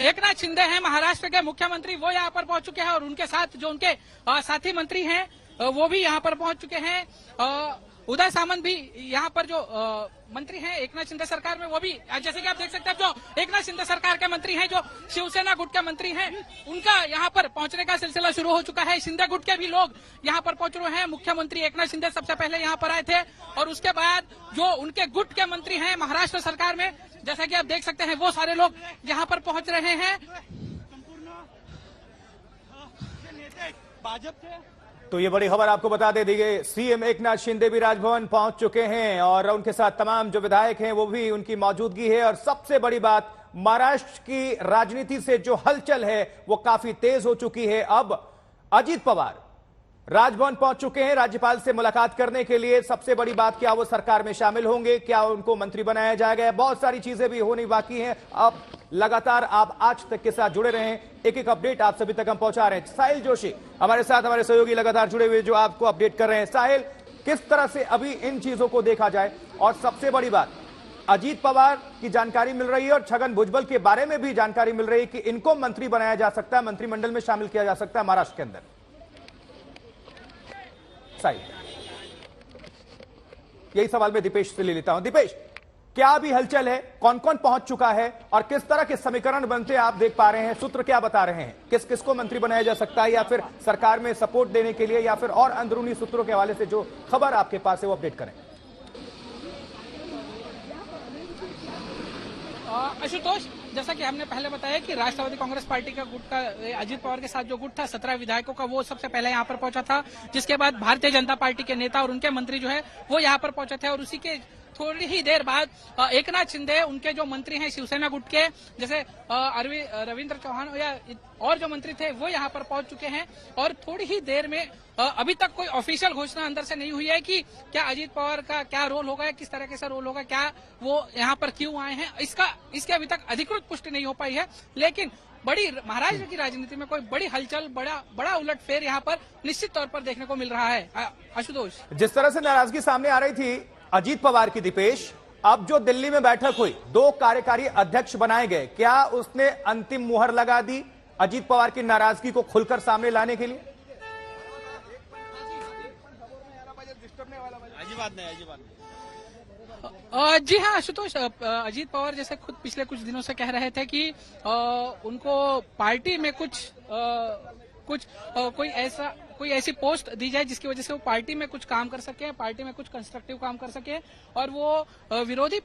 एकनाथ शिंदे हैं महाराष्ट्र के मुख्यमंत्री, वो यहाँ पर पहुंच चुके हैं और उनके साथ जो उनके साथी मंत्री हैं वो भी यहाँ पर पहुंच चुके हैं। उदय सामंत भी यहाँ पर जो मंत्री हैं एकनाथ शिंदे सरकार में, वो भी जैसे कि आप देख सकते हैं जो एकनाथ शिंदे सरकार के मंत्री हैं, जो शिवसेना गुट के मंत्री हैं, उनका यहाँ पर पहुंचने का सिलसिला शुरू हो चुका है। शिंदे गुट के भी लोग यहाँ पर पहुंच रहे हैं। मुख्यमंत्री एकनाथ शिंदे सबसे पहले यहाँ पर आए थे और उसके बाद जो उनके गुट के मंत्री हैं महाराष्ट्र सरकार में, जैसा कि आप देख सकते हैं, वो सारे लोग यहाँ पर पहुंच रहे हैं। तो ये बड़ी खबर आपको बता दे दी गई, सीएम एकनाथ शिंदे भी राजभवन पहुंच चुके हैं और उनके साथ तमाम जो विधायक हैं वो भी, उनकी मौजूदगी है। और सबसे बड़ी बात, महाराष्ट्र की राजनीति से जो हलचल है वो काफी तेज हो चुकी है। अब अजीत पवार राजभवन पहुंच चुके हैं राज्यपाल से मुलाकात करने के लिए। सबसे बड़ी बात, क्या वो सरकार में शामिल होंगे, क्या उनको मंत्री बनाया जाएगा, बहुत सारी चीजें भी होनी बाकी हैं। अब लगातार आप आज तक के साथ जुड़े रहें, एक एक अपडेट आप सभी तक हम पहुंचा रहे हैं। साहिल जोशी हमारे साथ, हमारे सहयोगी लगातार जुड़े हुए जो आपको अपडेट कर रहे हैं। साहिल, किस तरह से अभी इन चीजों को देखा जाए, और सबसे बड़ी बात, अजीत पवार की जानकारी मिल रही है और छगन भुजबल के बारे में भी जानकारी मिल रही है कि इनको मंत्री बनाया जा सकता है, मंत्रिमंडल में शामिल किया जा सकता है महाराष्ट्र के अंदर। यही सवाल मैं दीपेश से ले लेता हूं। दीपेश, क्या अभी हलचल है, कौन कौन पहुंच चुका है और किस तरह के समीकरण बनते आप देख पा रहे हैं, सूत्र क्या बता रहे हैं, किस किस को मंत्री बनाया जा सकता है, या फिर सरकार में सपोर्ट देने के लिए, या फिर और अंदरूनी सूत्रों के हवाले से जो खबर आपके पास है वो अपडेट करें। आशुतोष, जैसा कि हमने पहले बताया कि राष्ट्रवादी कांग्रेस पार्टी का गुट का अजीत पवार के साथ जो गुट था 17 विधायकों का, वो सबसे पहले यहाँ पर पहुंचा था, जिसके बाद भारतीय जनता पार्टी के नेता और उनके मंत्री जो है वो यहाँ पर पहुंचे थे। और उसी के थोड़ी ही देर बाद एकनाथ शिंदे, उनके जो मंत्री हैं शिवसेना गुट के, जैसे रविंद्र चौहान या और जो मंत्री थे वो यहाँ पर पहुंच चुके हैं। और थोड़ी ही देर में, अभी तक कोई ऑफिशियल घोषणा अंदर से नहीं हुई है कि क्या अजीत पवार का क्या रोल होगा, किस तरह से रोल होगा, क्या वो यहाँ पर क्यों आए हैं, इसके अभी तक अधिकृत पुष्टि नहीं हो पाई है। लेकिन बड़ी महाराष्ट्र की राजनीति में कोई बड़ी हलचल, बड़ा उलटफेर यहाँ पर निश्चित तौर पर देखने को मिल रहा है। आशुतोष, जिस तरह से नाराजगी सामने आ रही थी अजीत पवार की, दीपेश, अब जो दिल्ली में बैठक हुई, 2 कार्यकारी अध्यक्ष बनाए गए, क्या उसने अंतिम मुहर लगा दी अजीत पवार की नाराजगी को खुलकर सामने लाने के लिए? जी हाँ आशुतोष, अजीत पवार जैसे खुद पिछले कुछ दिनों से कह रहे थे कि उनको पार्टी में कोई ऐसी पोस्ट दी जाए जिसकी वजह से वो पार्टी में कुछ काम कर सके, पार्टी में कुछ कंस्ट्रक्टिव काम कर सके। और वो विरोधी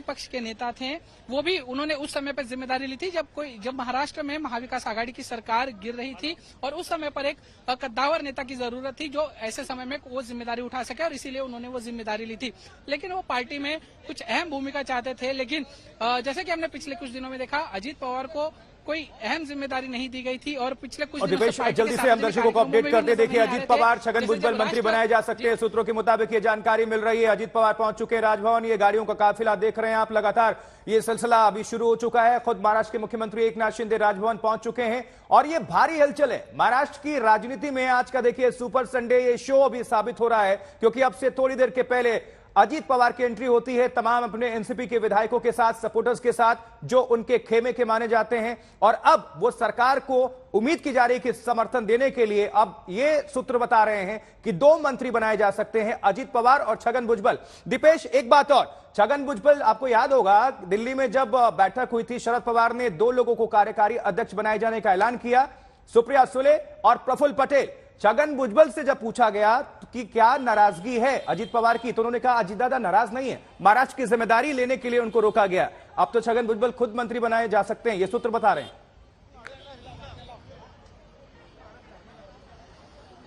पक्ष के नेता थे, वो भी उन्होंने उस समय पर जिम्मेदारी ली थी जब महाराष्ट्र में महाविकास आघाड़ी की सरकार गिर रही थी और उस समय पर एक कद्दावर नेता की जरूरत थी जो ऐसे समय में वो जिम्मेदारी उठा सके, और इसीलिए उन्होंने वो जिम्मेदारी ली थी। लेकिन वो पार्टी में कुछ अहम भूमिका चाहते थे। लेकिन जैसे कि हमने पिछले कुछ दिनों में देखा, अजीत पवार को कोई अहम जिम्मेदारी नहीं दी गई थी। और पिछले कुछ दिनों से जल्दी से हम दर्शकों को अपडेट करते, देखिए अजीत पवार, छगन भुजबल मंत्री बनाए जा सकते हैं, सूत्रों के मुताबिक ये जानकारी मिल रही है। अजीत पवार पहुंच चुके हैं राजभवन, ये गाड़ियों का काफिला देख रहे हैं आप, लगातार ये सिलसिला अभी शुरू हो चुका है। खुद महाराष्ट्र के मुख्यमंत्री एकनाथ शिंदे राजभवन पहुंच चुके हैं और ये भारी हलचल है महाराष्ट्र की राजनीति में। आज का देखिए सुपर संडे, ये शो अभी साबित हो रहा है, क्योंकि अब से थोड़ी देर के पहले अजीत पवार की एंट्री होती है तमाम अपने एनसीपी के विधायकों के साथ, सपोर्टर्स के साथ, जो उनके खेमे के माने जाते हैं। और अब वो सरकार को उम्मीद की जा रही है कि समर्थन देने के लिए अब ये सूत्र बता रहे हैं कि 2 मंत्री बनाए जा सकते हैं, अजीत पवार और छगन भुजबल। दीपेश, एक बात और, छगन भुजबल, आपको याद होगा दिल्ली में जब बैठक हुई थी, शरद पवार ने 2 लोगों को कार्यकारी अध्यक्ष बनाए जाने का ऐलान किया, सुप्रिया सुले और प्रफुल्ल पटेल। छगन भुजबल से जब पूछा गया कि क्या नाराजगी है अजीत पवार की, तो उन्होंने कहा अजीत दादा नाराज नहीं है, महाराष्ट्र की जिम्मेदारी लेने के लिए उनको रोका गया। अब तो छगन भुजबल खुद मंत्री बनाए जा सकते हैं, ये सूत्र बता रहे हैं।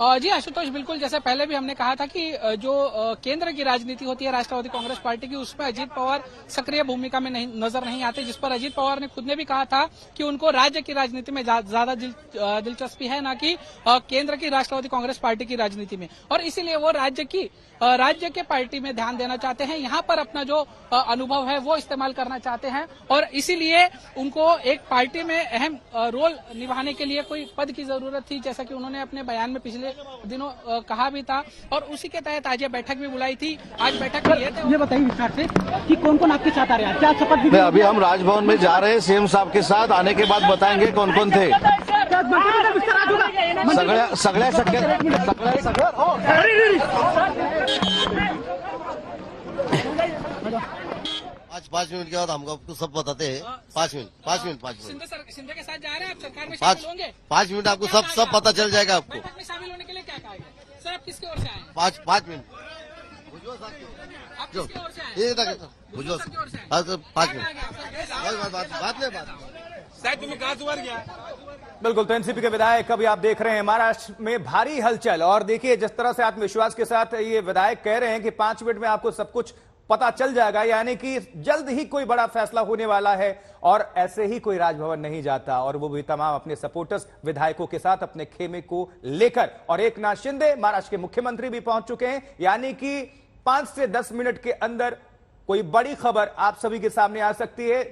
जी आशुतोष, बिल्कुल, जैसे पहले भी हमने कहा था कि जो केंद्र की राजनीति होती है राष्ट्रवादी कांग्रेस पार्टी की, उसमें अजीत पवार सक्रिय भूमिका में नजर नहीं आते, जिस पर अजीत पवार ने खुद ने भी कहा था कि उनको राज्य की राजनीति में ज्यादा दिलचस्पी है, ना कि केंद्र की राष्ट्रवादी कांग्रेस पार्टी की राजनीति में। और इसीलिए वो राज्य के पार्टी में ध्यान देना चाहते हैं, यहाँ पर अपना जो अनुभव है वो इस्तेमाल करना चाहते हैं। और इसीलिए उनको एक पार्टी में अहम रोल निभाने के लिए कोई पद की जरूरत थी, जैसा कि उन्होंने अपने बयान में पिछले पिछले दिनों कहा भी था और उसी के तहत आज ये बैठक भी बुलाई थी। आज बैठक में ये बताइए विस्तार से कि कौन कौन आपके साथ आ रहे हैं, क्या शपथ भी? अभी हम राजभवन में जा रहे हैं सीएम साहब के साथ, आने के बाद बताएंगे कौन कौन थे। सगळ्या पाँच मिनट के बाद हमको आपको सब बताते हैं। 5 मिनट शिंदे के साथ जा रहे हैं आप, सरकार में शामिल होंगे? 5 मिनट आपको सब पता चल जाएगा आपको। बैठक में शामिल होने के लिए क्या कहा गया सर? आप किसकी ओर से आए? 5 मिनट आप किसकी ओर से आए? 5 मिनट साहेब तुम्ही का वर घ्या। बिल्कुल, तो एनसीपी के विधायक अभी आप देख रहे हैं महाराष्ट्र में भारी हलचल। और देखिए जिस तरह से आत्मविश्वास के साथ ये विधायक कह रहे हैं कि 5 मिनट में आपको सब कुछ पता चल जाएगा, यानी कि जल्द ही कोई बड़ा फैसला होने वाला है। और ऐसे ही कोई राजभवन नहीं जाता, और वो भी तमाम अपने सपोर्टर्स विधायकों के साथ अपने खेमे को लेकर। और एकनाथ शिंदे महाराष्ट्र के मुख्यमंत्री भी पहुंच चुके हैं, यानी कि 5 से 10 मिनट के अंदर कोई बड़ी खबर आप सभी के सामने आ सकती है।